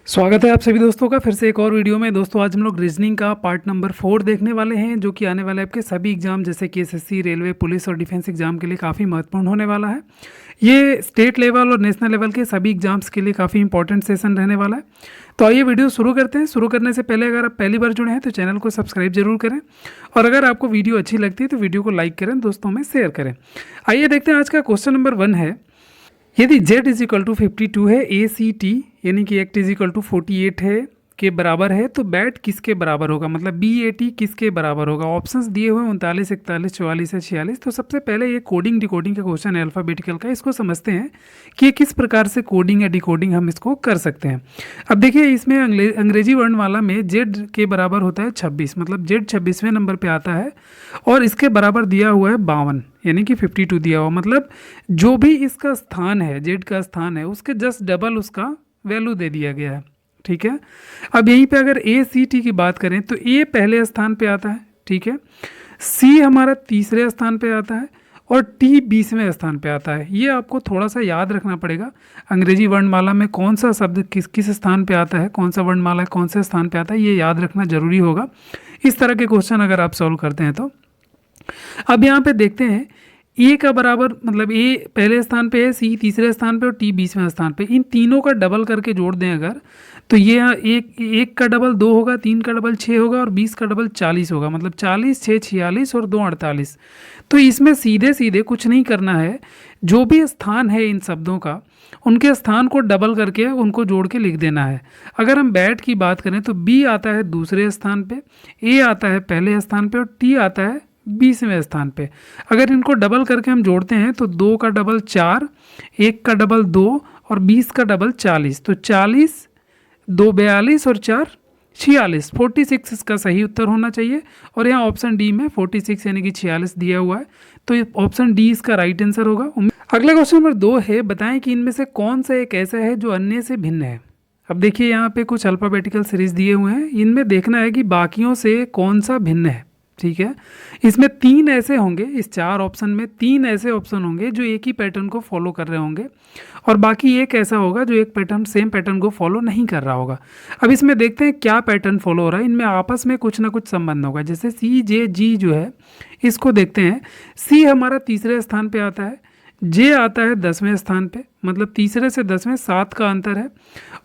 स्वागत है आप सभी दोस्तों का फिर से एक और वीडियो में। दोस्तों आज हम लोग रीजनिंग का पार्ट नंबर 4 देखने वाले हैं, जो कि आने वाले आपके सभी एग्जाम जैसे कि एसएससी, रेलवे, पुलिस और डिफेंस एग्जाम के लिए काफ़ी महत्वपूर्ण होने वाला है। ये स्टेट लेवल और नेशनल लेवल के सभी एग्जाम्स के लिए काफ़ी इंपॉर्टेंट सेशन रहने वाला है। तो आइए वीडियो शुरू करते हैं। शुरू करने से पहले अगर आप पहली बार जुड़े हैं तो चैनल को सब्सक्राइब जरूर करें, और अगर आपको वीडियो अच्छी लगती है तो वीडियो को लाइक करें, दोस्तों में शेयर करें। आइए देखते हैं। आज का क्वेश्चन नंबर 1 है, यदि z इज इक्वल टू 52 है, ए सी टी यानी कि एक्ट इज इक्वल टू 48 है के बराबर है, तो बैट किसके बराबर होगा, मतलब बी ए टी किसके बराबर होगा। ऑप्शंस दिए हुए 39, 41, 44 या 46। तो सबसे पहले ये कोडिंग डिकोडिंग का क्वेश्चन है अल्फ़ाबेटिकल का। इसको समझते हैं कि किस प्रकार से कोडिंग या डिकोडिंग हम इसको कर सकते हैं। अब देखिए, इसमें अंग्रेजी वर्णमाला में z के बराबर होता है 26, मतलब z 26वें नंबर पर आता है, और इसके बराबर दिया हुआ है 52 यानी कि 52 दिया हुआ, मतलब जो भी इसका स्थान है, z का स्थान है, उसके जस्ट डबल उसका वैल्यू दे दिया गया है। ठीक है। अब यहीं पे अगर ए सी टी की बात करें तो ए पहले स्थान पे आता है, ठीक है, सी हमारा तीसरे स्थान पे आता है, और टी 20वें स्थान पे आता है। ये आपको थोड़ा सा याद रखना पड़ेगा, अंग्रेजी वर्णमाला में कौन सा शब्द किस किस स्थान पे आता है, कौन सा वर्णमाला कौन से स्थान पे आता है, ये याद रखना जरूरी होगा इस तरह के क्वेश्चन अगर आप सॉल्व करते हैं तो। अब यहाँ पे देखते हैं, ए का बराबर मतलब ए पहले स्थान पे है, सी तीसरे स्थान पे और टी 20वें स्थान पे। इन तीनों का डबल करके जोड़ दें अगर, तो ये एक का डबल 2 होगा, 3 का डबल 6 होगा, और 20 का डबल 40 होगा, मतलब 40, 6 46 और 2 48। तो इसमें सीधे सीधे कुछ नहीं करना है, जो भी स्थान है इन शब्दों का, उनके स्थान को डबल करके उनको जोड़ के लिख देना है। अगर हम बैट की बात करें तो बी आता है दूसरे स्थान पे, ए आता है पहले स्थान पे, और टी आता है 20वें स्थान पे। अगर इनको डबल करके हम जोड़ते हैं तो 2 का डबल 4, 1 का डबल 2 और 20 का डबल 40। तो 40, 2 42 और 4 46, 46 इसका सही उत्तर होना चाहिए। और यहाँ ऑप्शन डी में 46 यानी कि 46 दिया हुआ है, तो ये ऑप्शन डी इसका राइट आंसर होगा। अगला क्वेश्चन नंबर 2 है, बताएं कि इनमें से कौन सा एक ऐसा है जो अन्य से भिन्न है। अब देखिए, यहाँ पे कुछ अल्फ़ाबेटिकल सीरीज दिए हुए हैं, इनमें देखना है कि बाकियों से कौन सा भिन्न है। ठीक है। इसमें 3 ऐसे होंगे, इस 4 ऑप्शन में 3 ऐसे ऑप्शन होंगे जो एक ही पैटर्न को फॉलो कर रहे होंगे, और बाकी एक ऐसा होगा जो एक पैटर्न सेम पैटर्न को फॉलो नहीं कर रहा होगा। अब इसमें देखते हैं क्या पैटर्न फॉलो हो रहा है। इनमें आपस में कुछ ना कुछ संबंध होगा। जैसे सी जे जी जो है, इसको देखते हैं। सी हमारा तीसरे स्थान पे आता है, जे आता है 10वें स्थान पे, मतलब तीसरे से 10वें 7 का अंतर है,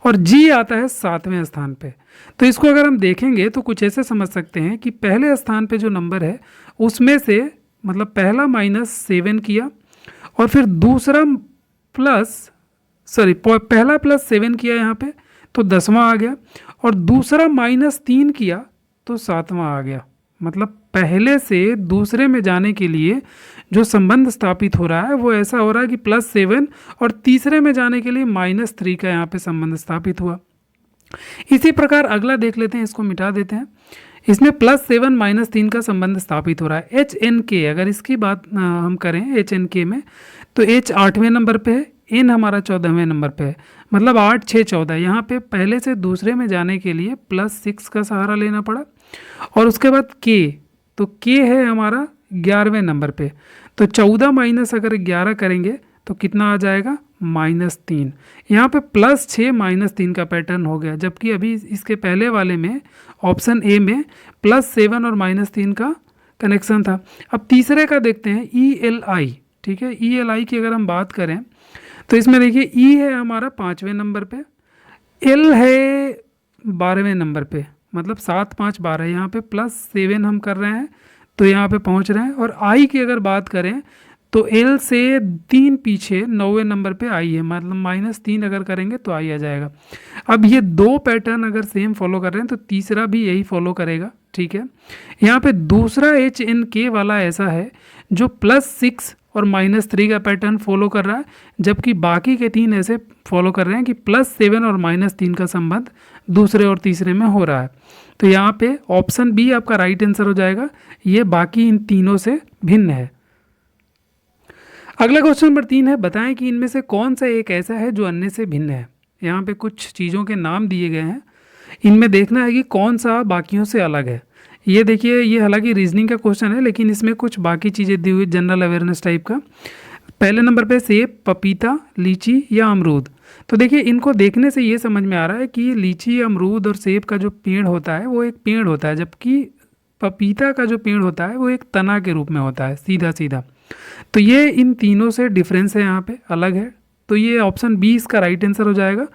और जी आता है 7वें स्थान पे। तो इसको अगर हम देखेंगे तो कुछ ऐसे समझ सकते हैं कि पहले स्थान पे जो नंबर है उसमें से, मतलब पहला -7 किया, और फिर दूसरा पहला +7 किया यहाँ पे, तो 10वां आ गया, और दूसरा -3 किया तो 7वां आ गया। मतलब पहले से दूसरे में जाने के लिए जो संबंध स्थापित हो रहा है वो ऐसा हो रहा है कि +7, और तीसरे में जाने के लिए -3 का यहाँ पे संबंध स्थापित हुआ। इसी प्रकार अगला देख लेते हैं, इसको मिटा देते हैं। इसमें +7 -3 का संबंध स्थापित हो रहा है। एच एन के, अगर इसकी बात हम करें एच एन के में, तो एच 8वें नंबर पे है, एन हमारा 14वें नंबर पे है, मतलब 8, 6, 14। यहाँ पे पहले से दूसरे में जाने के लिए +6 का सहारा लेना पड़ा। और उसके बाद के, तो के है हमारा 11वें नंबर पे, तो 14 माइनस अगर 11 करेंगे तो कितना आ जाएगा, -3। यहाँ पे +6 -3 का पैटर्न हो गया, जबकि अभी इसके पहले वाले में ऑप्शन ए में +7 और -3 का कनेक्शन था। अब तीसरे का देखते हैं, ELI। ठीक है, ELI की अगर हम बात करें तो इसमें देखिए, ई है हमारा 5वें नंबर पे, एल है 12वें नंबर पे, मतलब 7, 5, 12। यहाँ पे +7 हम कर रहे हैं तो यहाँ पे पहुँच रहे हैं। और आई की अगर बात करें तो एल से 3 पीछे 9वें नंबर पे आई है, मतलब -3 अगर करेंगे तो आई आ जाएगा। अब ये 2 पैटर्न अगर सेम फॉलो कर रहे हैं तो तीसरा भी यही फॉलो करेगा। ठीक है। यहाँ पे दूसरा एच एन के वाला ऐसा है जो +6 और -3 का पैटर्न फॉलो कर रहा है, जबकि बाकी के 3 ऐसे फॉलो कर रहे हैं कि +7 और -3 का संबंध दूसरे और तीसरे में हो रहा है। तो यहाँ पे ऑप्शन बी आपका राइट आंसर हो जाएगा, ये बाकी इन तीनों से भिन्न है। अगला क्वेश्चन नंबर 3 है, बताएं कि इनमें से कौन सा एक ऐसा है जो अन्य से भिन्न है। यहाँ पे कुछ चीज़ों के नाम दिए गए हैं, इनमें देखना है कि कौन सा बाकियों से अलग है। ये देखिए, ये हालांकि रीजनिंग का क्वेश्चन है, लेकिन इसमें कुछ बाकी चीज़ें दी हुई जनरल अवेयरनेस टाइप का। पहले नंबर पे सेब, पपीता, लीची या अमरूद। तो देखिए इनको देखने से ये समझ में आ रहा है कि लीची, अमरूद और सेब का जो पेड़ होता है वो एक पेड़ होता है, जबकि पपीता का जो पेड़ होता है वो एक तना के रूप में होता है, सीधा सीधा। तो ये इन तीनों से डिफरेंस है, यहाँ पे अलग है। तो ये ऑप्शन बी इसका राइट आंसर हो जाएगा।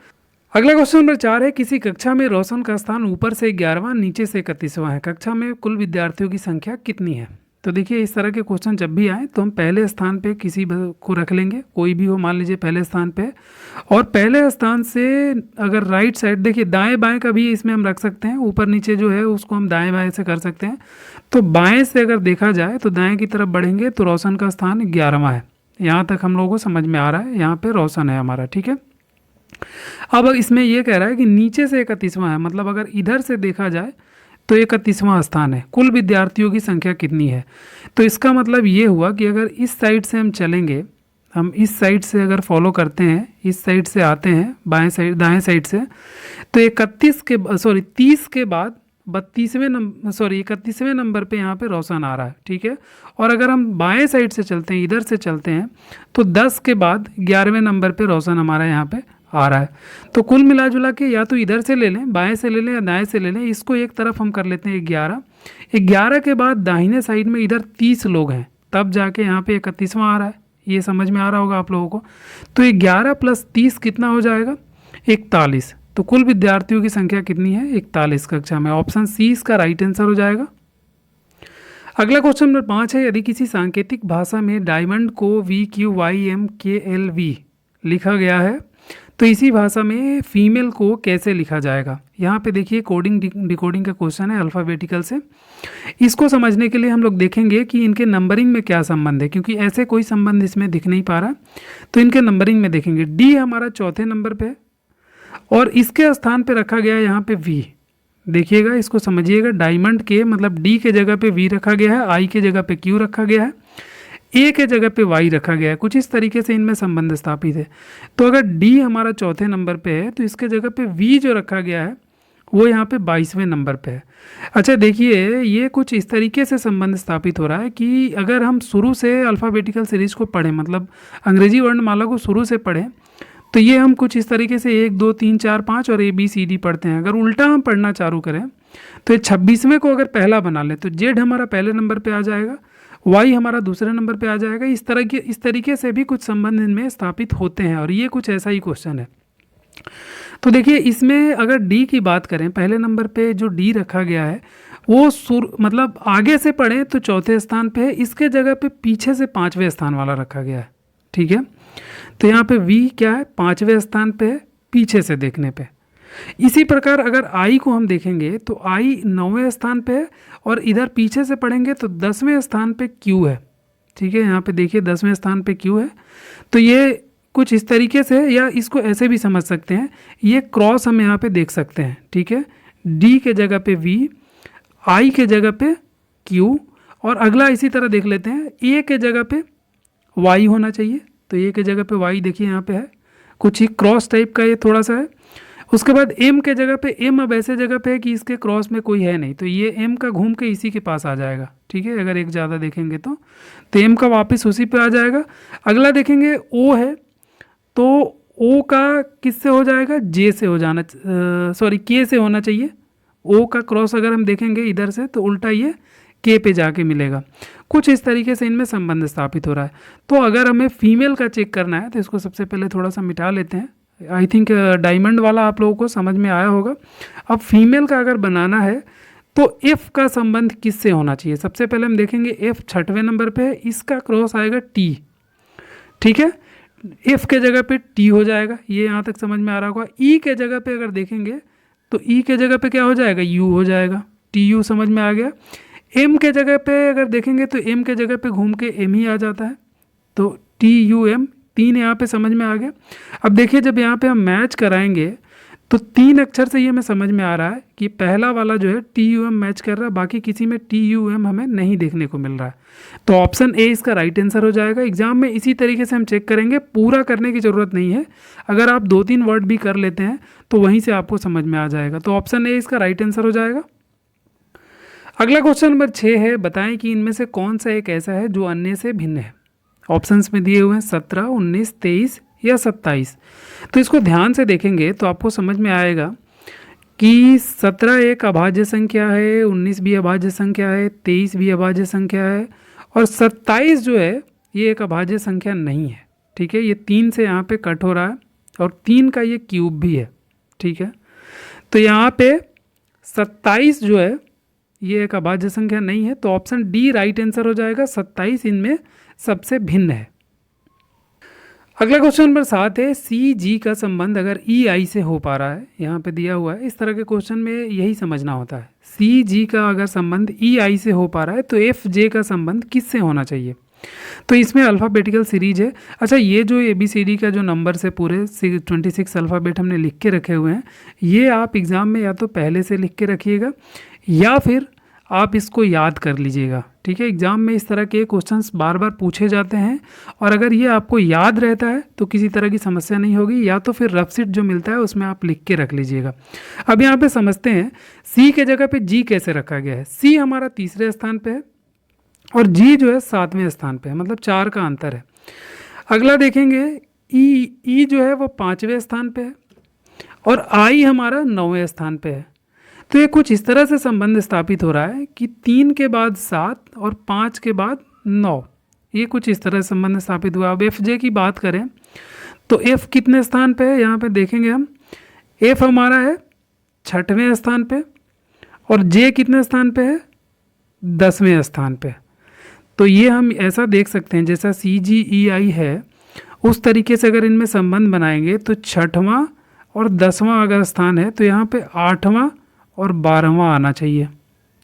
अगला क्वेश्चन नंबर 4 है, किसी कक्षा में रोशन का स्थान ऊपर से 11वां, नीचे से 31वां है। कक्षा में कुल विद्यार्थियों की संख्या कितनी है? तो देखिए इस तरह के क्वेश्चन जब भी आए तो हम पहले स्थान पे किसी को रख लेंगे, कोई भी हो, मान लीजिए पहले स्थान पे। और पहले स्थान से अगर राइट साइड, देखिए दाएं बाएं का भी इसमें हम रख सकते हैं, ऊपर नीचे जो है उसको हम दाएं बाएं से कर सकते हैं। तो बाएं से अगर देखा जाए तो दाएं की तरफ बढ़ेंगे तो रोशन का स्थान 11वां है। यहाँ तक हम लोगों को समझ में आ रहा है, यहाँ पे रोशन है हमारा, ठीक है। अब इसमें यह कह रहा है कि नीचे से 31वां है, मतलब अगर इधर से देखा जाए तो 31वां स्थान है। कुल विद्यार्थियों की संख्या कितनी है? तो इसका मतलब ये हुआ कि अगर इस साइड से हम चलेंगे, हम इस साइड से अगर फॉलो करते हैं, इस साइड से आते हैं बाएं साइड, दाएं साइड से, तो 30 के बाद 31वें नंबर पे यहाँ पे रोशन आ रहा है, ठीक है। और अगर हम बाएं साइड से चलते हैं, इधर से चलते हैं, तो 10 के बाद 11वें नंबर पे रोशन हमारा यहाँ पे आ रहा है। तो कुल मिला जुला के या तो इधर से ले लें, बाएं से ले लें या दाएं से ले लें, इसको एक तरफ हम कर लेते हैं 11 के बाद दाहिने साइड में इधर 30 लोग हैं, तब जाके यहाँ पे 31वां आ रहा है। ये समझ में आ रहा होगा आप लोगों को। तो 11 + 30 कितना हो जाएगा? 41। तो कुल विद्यार्थियों की संख्या कितनी है? 41 कक्षा में। ऑप्शन सी इसका राइट आंसर हो जाएगा। अगला क्वेश्चन नंबर 5 है, यदि किसी सांकेतिक भाषा में डायमंड को VQYMKLV लिखा गया है तो इसी भाषा में फीमेल को कैसे लिखा जाएगा? यहाँ पे देखिए कोडिंग डिकोडिंग का क्वेश्चन है अल्फ़ाबेटिकल से। इसको समझने के लिए हम लोग देखेंगे कि इनके नंबरिंग में क्या संबंध है, क्योंकि ऐसे कोई संबंध इसमें दिख नहीं पा रहा। तो इनके नंबरिंग में देखेंगे, डी हमारा चौथे नंबर पे है और इसके स्थान पे रखा गया है यहाँ पे वी। देखिएगा, इसको समझिएगा, डायमंड के मतलब डी के जगह पे वी रखा गया है, आई के जगह पे क्यू रखा गया है, ए के जगह पे वाई रखा गया है। कुछ इस तरीके से इनमें संबंध स्थापित है। तो अगर डी हमारा चौथे नंबर पे है तो इसके जगह पे वी जो रखा गया है वो यहाँ पे 22वें नंबर पे है। अच्छा देखिए, ये कुछ इस तरीके से संबंध स्थापित हो रहा है कि अगर हम शुरू से अल्फ़ाबेटिकल सीरीज को पढ़ें, मतलब अंग्रेजी वर्णमाला को शुरू से पढ़ें, तो ये हम कुछ इस तरीके से 1 2 3 4 5 और ABCD पढ़ते हैं। अगर उल्टा हम पढ़ना चालू करें तो ये 26वें को अगर पहला बना लें तो जेड हमारा पहले नंबर पे आ जाएगा, वाई हमारा दूसरे नंबर पे आ जाएगा। इस तरीके से भी कुछ संबंध इनमें स्थापित होते हैं और ये कुछ ऐसा ही क्वेश्चन है। तो देखिए इसमें अगर डी की बात करें, पहले नंबर पे जो डी रखा गया है वो मतलब आगे से पढ़ें तो चौथे स्थान पे है, इसके जगह पे पीछे से 5वें स्थान वाला रखा गया है, ठीक है। तो यहाँ पे वी क्या है? 5वें स्थान पे है पीछे से देखने पे। इसी प्रकार अगर आई को हम देखेंगे तो आई 9वें स्थान पे है और इधर पीछे से पढ़ेंगे तो 10वें स्थान पे क्यू है, ठीक है। यहाँ पे देखिए 10वें स्थान पे क्यू है। तो ये कुछ इस तरीके से, या इसको ऐसे भी समझ सकते हैं, ये क्रॉस हम यहाँ पे देख सकते हैं, ठीक है। डी के जगह पे वी, आई के जगह पे क्यू, और अगला इसी तरह देख लेते हैं, ए के जगह पे वाई होना चाहिए। तो ए के जगह पे वाई देखिए यहाँ पे है, कुछ ही क्रॉस टाइप का ये थोड़ा सा है। उसके बाद एम के जगह पे, एम अब ऐसे जगह पे है कि इसके क्रॉस में कोई है नहीं, तो ये एम का घूम के इसी के पास आ जाएगा, ठीक है। अगर एक ज़्यादा देखेंगे तो एम का वापस उसी पे आ जाएगा। अगला देखेंगे ओ है, तो ओ का किससे हो जाएगा? जे से हो जाना, सॉरी के से होना चाहिए। ओ का क्रॉस अगर हम देखेंगे इधर से तो उल्टा ये के पे जाके मिलेगा। कुछ इस तरीके से इनमें संबंध स्थापित हो रहा है। तो अगर हमें फीमेल का चेक करना है तो इसको सबसे पहले थोड़ा सा मिटा लेते हैं। आई थिंक डायमंड वाला आप लोगों को समझ में आया होगा। अब फीमेल का अगर बनाना है तो एफ का संबंध किससे होना चाहिए? सबसे पहले हम देखेंगे एफ 6वें नंबर पे है, इसका क्रॉस आएगा टी, ठीक है। एफ के जगह पे टी हो जाएगा, ये यहाँ तक समझ में आ रहा होगा। ई के जगह पे अगर देखेंगे तो ई के जगह पे क्या हो जाएगा? यू हो जाएगा, टी यू समझ में आ गया। एम के जगह पे अगर देखेंगे तो एम के जगह पे घूम के एम ही आ जाता है, तो TUM, 3 यहाँ पे समझ में आ गया। अब देखिए जब यहाँ पे हम मैच कराएंगे तो 3 अक्षर से ये हमें समझ में आ रहा है कि पहला वाला जो है TUM मैच कर रहा है, बाकी किसी में TUM हमें नहीं देखने को मिल रहा है। तो ऑप्शन ए इसका राइट आंसर हो जाएगा। एग्जाम में इसी तरीके से हम चेक करेंगे, पूरा करने की ज़रूरत नहीं है। अगर आप 2-3 वर्ड भी कर लेते हैं तो वहीं से आपको समझ में आ जाएगा। तो ऑप्शन ए इसका राइट आंसर हो जाएगा। अगला क्वेश्चन नंबर 6 है, बताएं कि इनमें से कौन सा एक ऐसा है जो अन्य से भिन्न है। ऑप्शंस में दिए हुए हैं 17, 19, 23 या 27। तो इसको ध्यान से देखेंगे तो आपको समझ में आएगा कि 17 एक अभाज्य संख्या है, 19 भी अभाज्य संख्या है, 23 भी अभाज्य संख्या है और 27 जो है ये एक अभाज्य संख्या नहीं है। ठीक है, ये 3 से यहाँ पे कट हो रहा है और 3 का ये क्यूब भी है। ठीक है, तो यहाँ पे 27 जो है ये एक अभाज्य संख्या नहीं है, तो ऑप्शन डी राइट आंसर हो जाएगा। 27 इनमें सबसे भिन्न है। अगला क्वेश्चन नंबर 7 है, सी जी का संबंध अगर ई आई से हो पा रहा है, यहाँ पे दिया हुआ है। इस तरह के क्वेश्चन में यही समझना होता है, सी जी का अगर संबंध ई आई से हो पा रहा है तो एफ जे का संबंध किससे होना चाहिए। तो इसमें अल्फ़ाबेटिकल सीरीज है। अच्छा, ये जो ABCD का जो नंबर से पूरे 26 अल्फ़ाबेट हमने लिख के रखे हुए हैं, ये आप एग्ज़ाम में या तो पहले से लिख के रखिएगा या फिर आप इसको याद कर लीजिएगा। ठीक है, एग्ज़ाम में इस तरह के क्वेश्चंस बार बार पूछे जाते हैं और अगर ये आपको याद रहता है तो किसी तरह की समस्या नहीं होगी, या तो फिर रफ शीट जो मिलता है उसमें आप लिख के रख लीजिएगा। अब यहाँ पे समझते हैं सी के जगह पे जी कैसे रखा गया है। सी हमारा तीसरे स्थान पे है और जी जो है 7वें स्थान पे है, मतलब 4 का अंतर है। अगला देखेंगे ई जो है वो 5वें स्थान पे है और आई हमारा 9वें स्थान पे है। तो ये कुछ इस तरह से संबंध स्थापित हो रहा है कि 3 के बाद 7 और 5 के बाद 9, ये कुछ इस तरह से संबंध स्थापित हुआ। अब एफ जे की बात करें तो एफ कितने स्थान पे है, यहाँ पे देखेंगे हम, एफ हमारा है 6वें स्थान पे और जे कितने स्थान पे है, 10वें स्थान पे। तो ये हम ऐसा देख सकते हैं जैसा सी जी ई आई है उस तरीके से अगर इनमें संबंध बनाएंगे तो 6वां और 10वां अगर स्थान है तो यहाँ पे 8वां और 12वां आना चाहिए।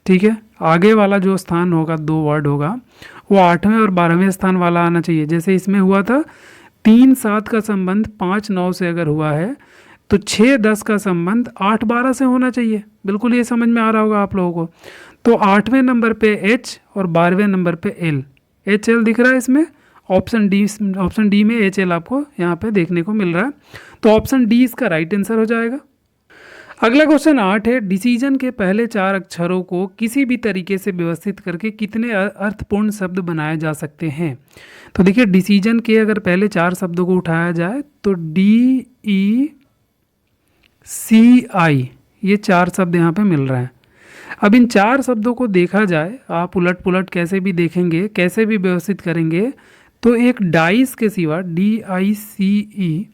ठीक है, आगे वाला जो स्थान होगा, 2 वर्ड होगा, वो 8वें और 12वें स्थान वाला आना चाहिए। जैसे इसमें हुआ था 3-7 का संबंध 5-9 से अगर हुआ है तो 6-10 का संबंध 8-12 से होना चाहिए। बिल्कुल ये समझ में आ रहा होगा आप लोगों को। तो 8वें नंबर पे H और 12वें नंबर पे L, HL दिख रहा है इसमें। ऑप्शन डी में HL आपको यहाँ पे देखने को मिल रहा है, तो ऑप्शन डी इसका राइट आंसर हो जाएगा। अगला क्वेश्चन 8 है, डिसीजन के पहले 4 अक्षरों को किसी भी तरीके से व्यवस्थित करके कितने अर्थपूर्ण शब्द बनाए जा सकते हैं। तो देखिए, डिसीजन के अगर पहले 4 शब्दों को उठाया जाए तो DECI, ये 4 शब्द यहाँ पे मिल रहे हैं। अब इन 4 शब्दों को देखा जाए, आप उलट पुलट कैसे भी देखेंगे, कैसे भी व्यवस्थित करेंगे, तो एक डाइस के सिवा, DICE,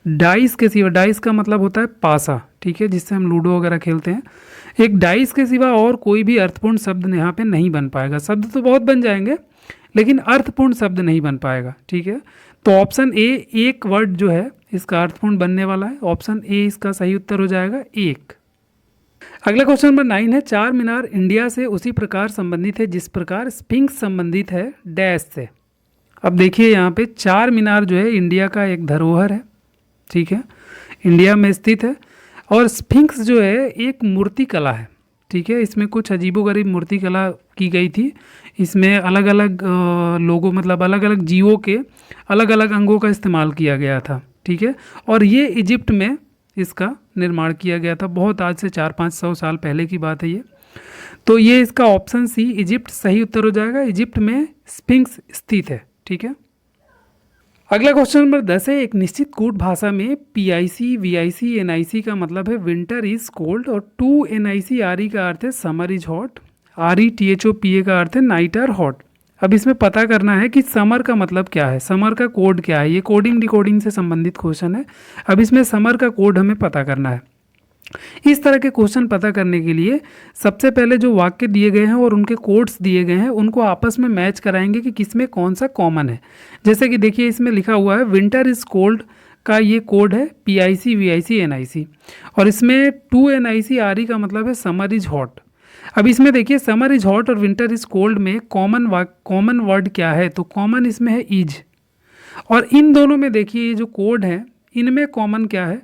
डाइस के सिवा, डाइस का मतलब होता है पासा, ठीक है, जिससे हम लूडो वगैरह खेलते हैं। एक डाइस के सिवा और कोई भी अर्थपूर्ण शब्द यहाँ पे नहीं बन पाएगा। शब्द तो बहुत बन जाएंगे लेकिन अर्थपूर्ण शब्द नहीं बन पाएगा। ठीक है, तो ऑप्शन ए, एक वर्ड जो है इसका अर्थपूर्ण बनने वाला है, ऑप्शन ए इसका सही उत्तर हो जाएगा, एक। अगला क्वेश्चन नंबर 9 है, 4 मीनार इंडिया से उसी प्रकार संबंधित है जिस प्रकार स्फिंक्स संबंधित है डैश से। अब देखिए, यहाँ पे 4 मीनार जो है इंडिया का एक धरोहर है। ठीक है, इंडिया में स्थित है और स्फिंक्स जो है एक मूर्ति कला है। ठीक है, इसमें कुछ अजीबोगरीब मूर्ति कला की गई थी। इसमें अलग अलग लोगों, मतलब अलग अलग जीवों के अलग अलग अंगों का इस्तेमाल किया गया था। ठीक है, और ये इजिप्ट में इसका निर्माण किया गया था, बहुत आज से 400-500 साल पहले की बात है ये। तो ये इसका ऑप्शन सी, इजिप्ट, सही उत्तर हो जाएगा। इजिप्ट में स्फिंक्स स्थित है। ठीक है, अगला क्वेश्चन नंबर 10 है, एक निश्चित कूट भाषा में PIC, VIC, NIC का मतलब है विंटर इज कोल्ड और 2 NIC RE का अर्थ है समर इज हॉट, RETHOPA का अर्थ है नाइट आर हॉट। अब इसमें पता करना है कि समर का मतलब क्या है, समर का कोड क्या है। ये कोडिंग डिकोडिंग से संबंधित क्वेश्चन है। अब इसमें समर का कोड हमें पता करना है। इस तरह के क्वेश्चन पता करने के लिए सबसे पहले जो वाक्य दिए गए हैं और उनके कोड्स दिए गए हैं उनको आपस में मैच कराएंगे कि किसमें कौन सा कॉमन है। जैसे कि देखिए, इसमें लिखा हुआ है विंटर इज कोल्ड का ये कोड है PIC, VIC, NIC और इसमें 2 NIC RE का मतलब है समर इज हॉट। अब इसमें देखिए, समर इज हॉट और विंटर इज कोल्ड में कॉमन वर्ड क्या है, तो कॉमन इसमें है इज। और इन दोनों में देखिए ये जो कोड है इनमें कॉमन क्या है,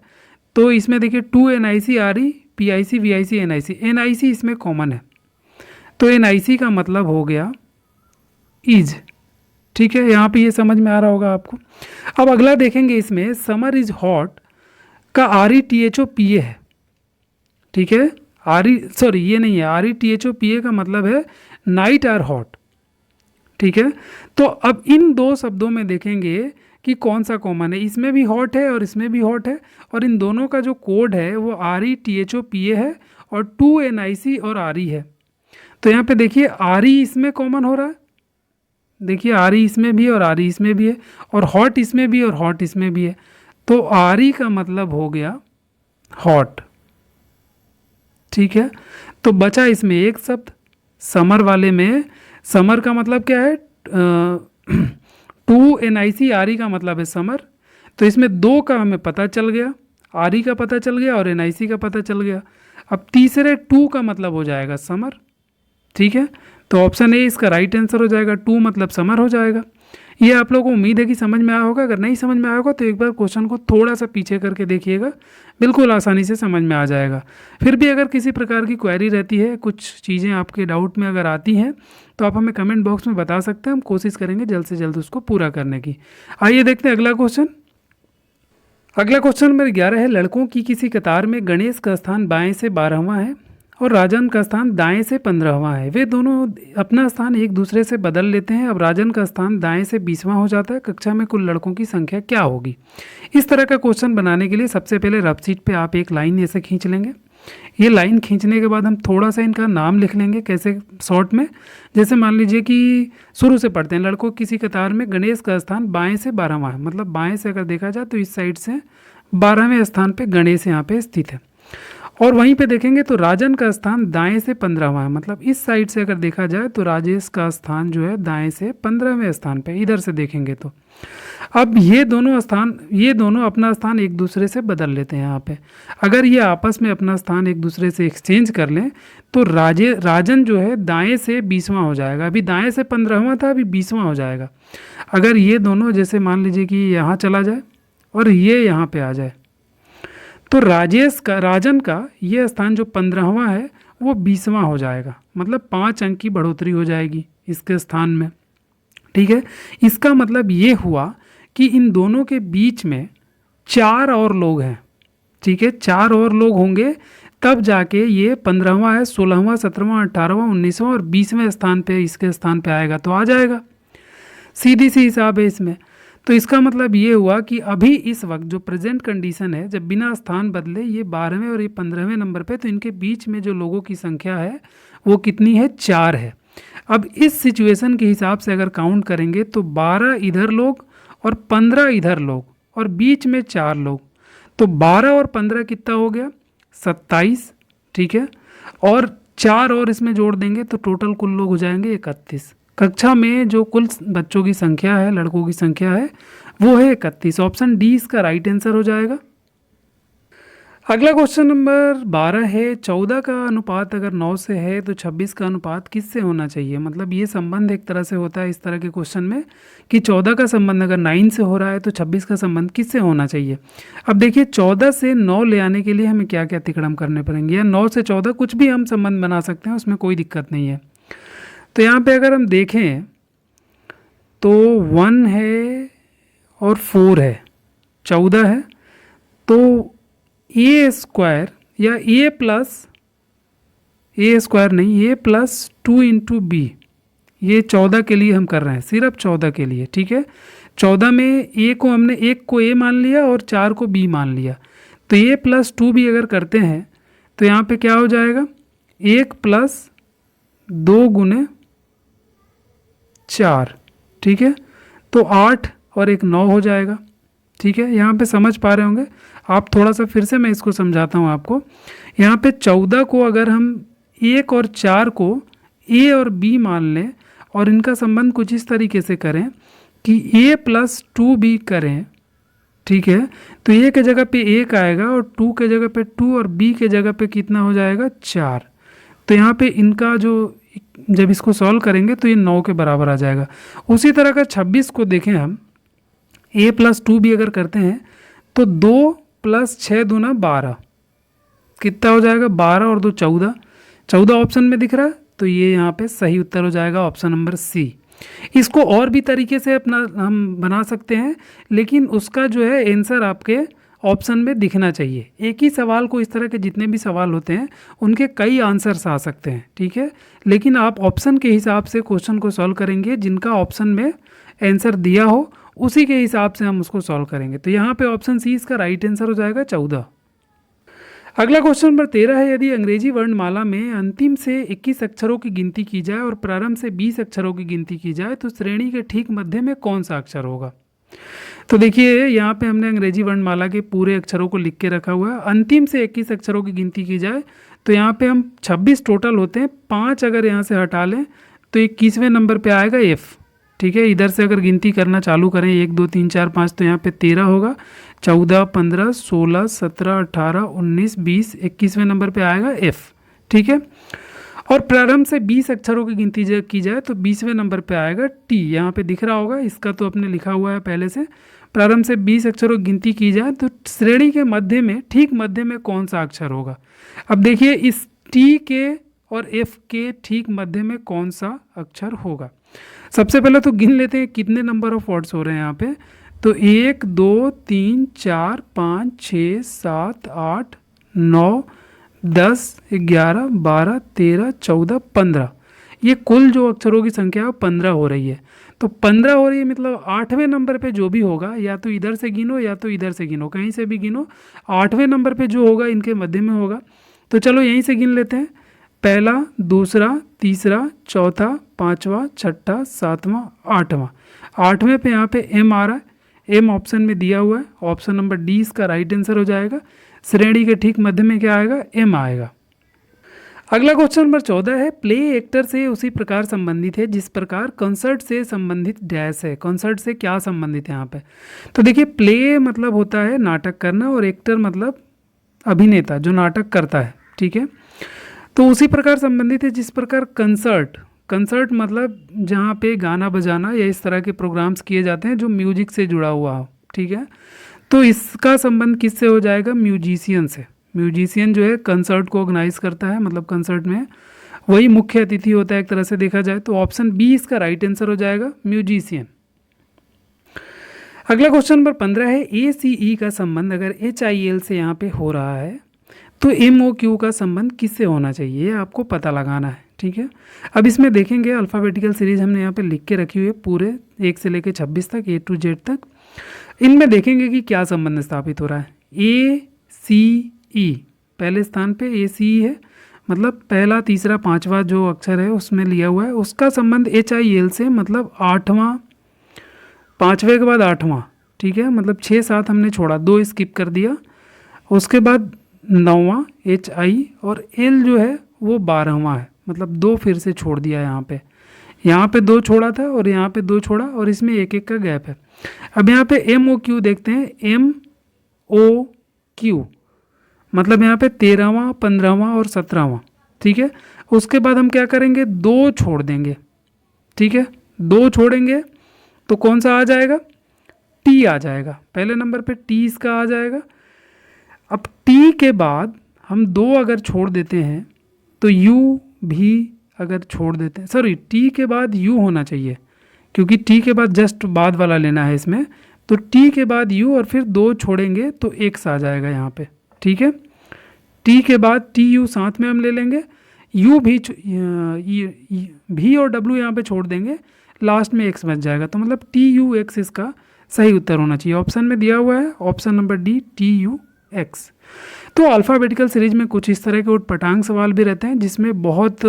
तो इसमें देखिए 2 NIC RE, PIC, VIC, NIC इसमें कॉमन है, तो NIC का मतलब हो गया इज। ठीक है, यहाँ पे ये समझ में आ रहा होगा आपको। अब अगला देखेंगे, इसमें समर इज हॉट का RETHOPA है। ठीक है, ये नहीं है, RETHOPA का मतलब है नाइट आर हॉट। ठीक है, तो अब इन 2 शब्दों में देखेंगे कि कौन सा कॉमन है। इसमें भी हॉट है और इसमें भी हॉट है, और इन दोनों का जो कोड है वो RETHOPA है और 2NIC और RE है। तो यहाँ पे देखिए RE इसमें कॉमन हो रहा है, देखिए RE इसमें भी और RE इसमें भी है, और हॉट इसमें भी और हॉट इसमें भी है। तो RE का मतलब हो गया हॉट, ठीक है। तो बचा इसमें एक शब्द समर वाले में, समर का मतलब क्या है, 2NIC RE का मतलब है समर। तो इसमें दो का हमें पता चल गया, RE का पता चल गया और NIC का पता चल गया। अब तीसरे 2 का मतलब हो जाएगा समर, ठीक है। तो ऑप्शन ए इसका राइट आंसर हो जाएगा, 2 मतलब समर हो जाएगा। ये आप लोगों को उम्मीद है कि समझ में आया होगा। अगर नहीं समझ में आया होगा तो एक बार क्वेश्चन को थोड़ा सा पीछे करके देखिएगा, बिल्कुल आसानी से समझ में आ जाएगा। फिर भी अगर किसी प्रकार की क्वेरी रहती है, कुछ चीज़ें आपके डाउट में अगर आती हैं, तो आप हमें कमेंट बॉक्स में बता सकते हैं, हम कोशिश करेंगे जल्द से जल्द उसको पूरा करने की। आइए देखते हैं अगला क्वेश्चन। अगला क्वेश्चन नंबर 11 है, लड़कों की किसी कतार में गणेश का स्थान बाएं से 12वां है और राजन का स्थान दाएं से 15वां है। वे दोनों अपना स्थान एक दूसरे से बदल लेते हैं। अब राजन का स्थान दाएं से 20वां हो जाता है। कक्षा में कुल लड़कों की संख्या क्या होगी? इस तरह का क्वेश्चन बनाने के लिए सबसे पहले रफ शीट पे आप एक लाइन ऐसे खींच लेंगे। ये लाइन खींचने के बाद हम थोड़ा सा इनका नाम लिख लेंगे, कैसे, शॉर्ट में। जैसे मान लीजिए कि शुरू से पढ़ते हैं, लड़कों की किसी कतार में गणेश का स्थान बाएं से 12वां है, मतलब बाएं से अगर देखा जाए तो इस साइड से 12वें स्थान पे गणेश यहाँ पे स्थित है। और वहीं पे देखेंगे तो राजन का स्थान दाएं से 15वां है, मतलब इस साइड से अगर देखा जाए तो राजेश का स्थान जो है दाएं से 15वें स्थान पे, इधर से देखेंगे तो। अब ये दोनों अपना स्थान एक दूसरे से बदल लेते हैं। यहाँ पे अगर ये आपस में अपना स्थान एक दूसरे से एक्सचेंज कर लें तो राजन जो है दाएं से 20वां हो जाएगा। अभी दाएं से 15वां था, अभी 20वां हो जाएगा। अगर ये दोनों, जैसे मान लीजिए कि यहाँ चला जाए और ये यहाँ पे आ जाए, तो राजन का ये स्थान जो 15वां है वो 20वां हो जाएगा, मतलब 5 अंक की बढ़ोतरी हो जाएगी इसके स्थान में, ठीक है। इसका मतलब ये हुआ कि इन दोनों के बीच में 4 और लोग हैं, ठीक है। 4 और लोग होंगे तब जाके ये 15वां है, 16वां, 17वां, 18वां, 19वां और 20वें स्थान पे, इसके स्थान पे आएगा तो आ जाएगा। सीधी सी हिसाब है इसमें। तो इसका मतलब ये हुआ कि अभी इस वक्त जो प्रेजेंट कंडीशन है, जब बिना स्थान बदले ये 12वें और ये 15वें नंबर पे, तो इनके बीच में जो लोगों की संख्या है वो कितनी है? 4 है। अब इस सिचुएशन के हिसाब से अगर काउंट करेंगे तो 12 इधर लोग और 15 इधर लोग और बीच में 4 लोग, तो 12 और 15 कितना हो गया? 27, ठीक है। और 4 और इसमें जोड़ देंगे तो टोटल कुल लोग हो जाएंगे 31। कक्षा में जो कुल बच्चों की संख्या है, लड़कों की संख्या है, वो है 31। ऑप्शन डी इसका राइट आंसर हो जाएगा। अगला क्वेश्चन नंबर 12 है, 14 का अनुपात अगर 9 से है तो 26 का अनुपात किससे होना चाहिए? मतलब ये संबंध एक तरह से होता है इस तरह के क्वेश्चन में कि 14 का संबंध अगर 9 से हो रहा है तो 26 का संबंध किससे होना चाहिए? अब देखिए 14 से 9 ले आने के लिए हमें क्या क्या अतिक्रम करने पड़ेंगे, या 9 से 14 कुछ भी हम संबंध बना सकते हैं, उसमें कोई दिक्कत नहीं है। तो यहाँ पे अगर हम देखें तो 1 है और 4 है, 14 है, तो ए स्क्वायर या ए स्क्वायर नहीं, ए प्लस 2 इंटू बी, ये 14 के लिए हम कर रहे हैं, सिर्फ 14 के लिए, ठीक है। 14 में ए को हमने 1 को ए मान लिया और 4 को बी मान लिया, तो ए प्लस 2 भी अगर करते हैं तो यहाँ पे क्या हो जाएगा? 1 प्लस 2 गुने 4, ठीक है। तो 8 और 1 9 हो जाएगा, ठीक है। यहाँ पे समझ पा रहे होंगे आप, थोड़ा सा फिर से मैं इसको समझाता हूँ आपको। यहाँ पे 14 को अगर हम 1 और 4 को ए और बी मान लें और इनका संबंध कुछ इस तरीके से करें कि ए प्लस 2 बी करें, ठीक है, तो ए के जगह पे 1 आएगा और 2 के जगह पे 2 और बी के जगह पे कितना हो जाएगा? 4। तो यहाँ पे इनका जो, जब इसको सॉल्व करेंगे तो ये 9 के बराबर आ जाएगा। उसी तरह का 26 को देखें हम, a प्लस 2 भी अगर करते हैं तो 2 प्लस 6 दूना 12, कितना हो जाएगा? 12 और 2 14, 14 ऑप्शन में दिख रहा है, तो ये यहाँ पे सही उत्तर हो जाएगा ऑप्शन नंबर सी। इसको और भी तरीके से अपना हम बना सकते हैं, लेकिन उसका जो है आंसर आपके ऑप्शन में दिखना चाहिए। एक ही सवाल को, इस तरह के जितने भी सवाल होते हैं उनके कई आंसर्स आ सकते हैं, ठीक है, लेकिन आप ऑप्शन के हिसाब से क्वेश्चन को सॉल्व करेंगे। जिनका ऑप्शन में आंसर दिया हो उसी के हिसाब से हम उसको सॉल्व करेंगे। तो यहाँ पे ऑप्शन सी इसका राइट आंसर हो जाएगा 14। अगला क्वेश्चन नंबर 13 है, यदि अंग्रेजी वर्णमाला में अंतिम से 21 अक्षरों की गिनती की जाए और प्रारंभ से 20 अक्षरों की गिनती की जाए तो श्रेणी के ठीक मध्य में कौन सा अक्षर होगा। तो देखिए यहाँ पे हमने अंग्रेजी वर्णमाला के पूरे अक्षरों को लिख के रखा हुआ है। अंतिम से 21 अक्षरों की गिनती की जाए तो यहाँ पे हम 26 टोटल होते हैं, 5 अगर यहाँ से हटा लें तो 21वें नंबर पे आएगा एफ। ठीक है, इधर से अगर गिनती करना चालू करें 1 2 3 4 5 तो यहाँ पे 13 होगा, 14 15 16 17 18 19 20, 21वें नंबर पे आएगा एफ। ठीक है, और प्रारंभ से 20 अक्षरों की गिनती की जाए तो 20वें नंबर पे आएगा टी। यहाँ पे दिख रहा होगा, इसका तो अपने लिखा हुआ है पहले से। प्रारंभ से 20 अक्षरों की गिनती की जाए तो श्रेणी के मध्य में, ठीक मध्य में कौन सा अक्षर होगा। अब देखिए इस टी के और एफ के ठीक मध्य में कौन सा अक्षर होगा। सबसे पहले तो गिन लेते हैं कितने नंबर ऑफ वर्ड्स हो रहे हैं यहाँ पे। तो 1 2 3 4 5 6 7 8 9 10 11 12 13 14 15, ये कुल जो अक्षरों की संख्या है 15 हो रही है। तो 15 हो रही है मतलब 8वें नंबर पे जो भी होगा, या तो इधर से गिनो या तो इधर से गिनो, कहीं से भी गिनो, 8वें नंबर पे जो होगा इनके मध्य में होगा। तो चलो यहीं से गिन लेते हैं, पहला, दूसरा, तीसरा, चौथा, पाँचवा, छठा, सातवां, आठवां। 8वें पे यहाँ पे एम आ रहा है, एम ऑप्शन में दिया हुआ है, ऑप्शन नंबर डी इसका राइट आंसर हो जाएगा। श्रेणी के ठीक मध्य में क्या आएगा, एम आएगा। अगला क्वेश्चन नंबर 14 है, प्ले एक्टर से उसी प्रकार संबंधित है जिस प्रकार कंसर्ट से संबंधित डैश है। कंसर्ट से क्या संबंधित है यहाँ पे। तो देखिए प्ले मतलब होता है नाटक करना और एक्टर मतलब अभिनेता जो नाटक करता है। ठीक है, तो उसी प्रकार संबंधित है जिस प्रकार कंसर्ट, कंसर्ट मतलब जहाँ पे गाना बजाना या इस तरह के प्रोग्राम्स किए जाते हैं जो म्यूजिक से जुड़ा हुआ हो। ठीक है, तो इसका संबंध किससे हो जाएगा, म्यूजिशियन से। म्यूजिशियन जो है कंसर्ट को ऑर्गेनाइज करता है, मतलब कंसर्ट में वही मुख्य अतिथि होता है एक तरह से देखा जाए। तो ऑप्शन बी इसका राइट आंसर हो जाएगा, म्यूजिशियन। अगला क्वेश्चन नंबर 15 है, ACE का संबंध अगर HIL से यहाँ पे हो रहा है तो MOQ का संबंध किससे होना चाहिए, ये आपको पता लगाना है। ठीक है, अब इसमें देखेंगे अल्फ़ाबेटिकल सीरीज हमने यहाँ पे लिख के रखी हुई है पूरे 1 से लेकर 26 तक, A to Z तक। इनमें देखेंगे कि क्या संबंध स्थापित हो रहा है। ACE पहले स्थान पे ACE है, मतलब पहला, तीसरा, पांचवा जो अक्षर है उसमें लिया हुआ है, उसका संबंध HIL से, मतलब 8वां, 5वें के बाद 8वां। ठीक है, मतलब 6 7 हमने छोड़ा, 2 स्किप कर दिया, उसके बाद 9वां HI और L जो है वो 12वां है, मतलब 2 फिर से छोड़ दिया यहाँ पे 2 छोड़ा था और यहाँ पे 2 छोड़ा और इसमें एक एक का गैप है। अब यहाँ पे MOQ देखते हैं, MOQ मतलब यहाँ पे 13वां, 15वां और 17वां। ठीक है, उसके बाद हम क्या करेंगे, 2 छोड़ देंगे। ठीक है, 2 छोड़ेंगे तो कौन सा आ जाएगा, टी आ जाएगा, पहले नंबर पे टी इसका आ जाएगा। अब टी के बाद हम 2 अगर छोड़ देते हैं तो यू भी अगर छोड़ देते हैं, सॉरी टी के बाद यू होना चाहिए क्योंकि टी के बाद जस्ट बाद वाला लेना है इसमें। तो टी के बाद यू और फिर 2 छोड़ेंगे तो एक्स आ जाएगा यहाँ पे। ठीक है, टी के बाद टी यू साथ में हम ले लेंगे, यू भी और डब्ल्यू यहाँ पे छोड़ देंगे, लास्ट में एक्स बच जाएगा। तो मतलब टी यू एक्स इसका सही उत्तर होना चाहिए। ऑप्शन में दिया हुआ है option number D, T U x. तो अल्फ़ाबेटिकल सीरीज में कुछ इस तरह के उटपटांग सवाल भी रहते हैं जिसमें बहुत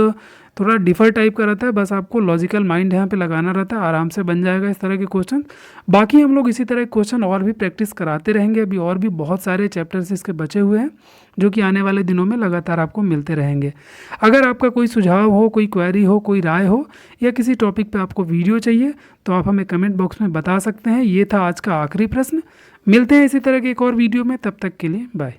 थोड़ा डिफर टाइप का रहता है, बस आपको लॉजिकल माइंड यहाँ पे लगाना रहता है, आराम से बन जाएगा इस तरह के क्वेश्चन। बाकी हम लोग इसी तरह के क्वेश्चन और भी प्रैक्टिस कराते रहेंगे, अभी और भी बहुत सारे चैप्टर्स इसके बचे हुए हैं जो कि आने वाले दिनों में लगातार आपको मिलते रहेंगे। अगर आपका कोई सुझाव हो, कोई क्वेरी हो, कोई राय हो या किसी टॉपिक पर आपको वीडियो चाहिए तो आप हमें कमेंट बॉक्स में बता सकते हैं। ये था आज का आखिरी प्रश्न। मिलते हैं इसी तरह के एक और वीडियो में, तब तक के लिए बाय।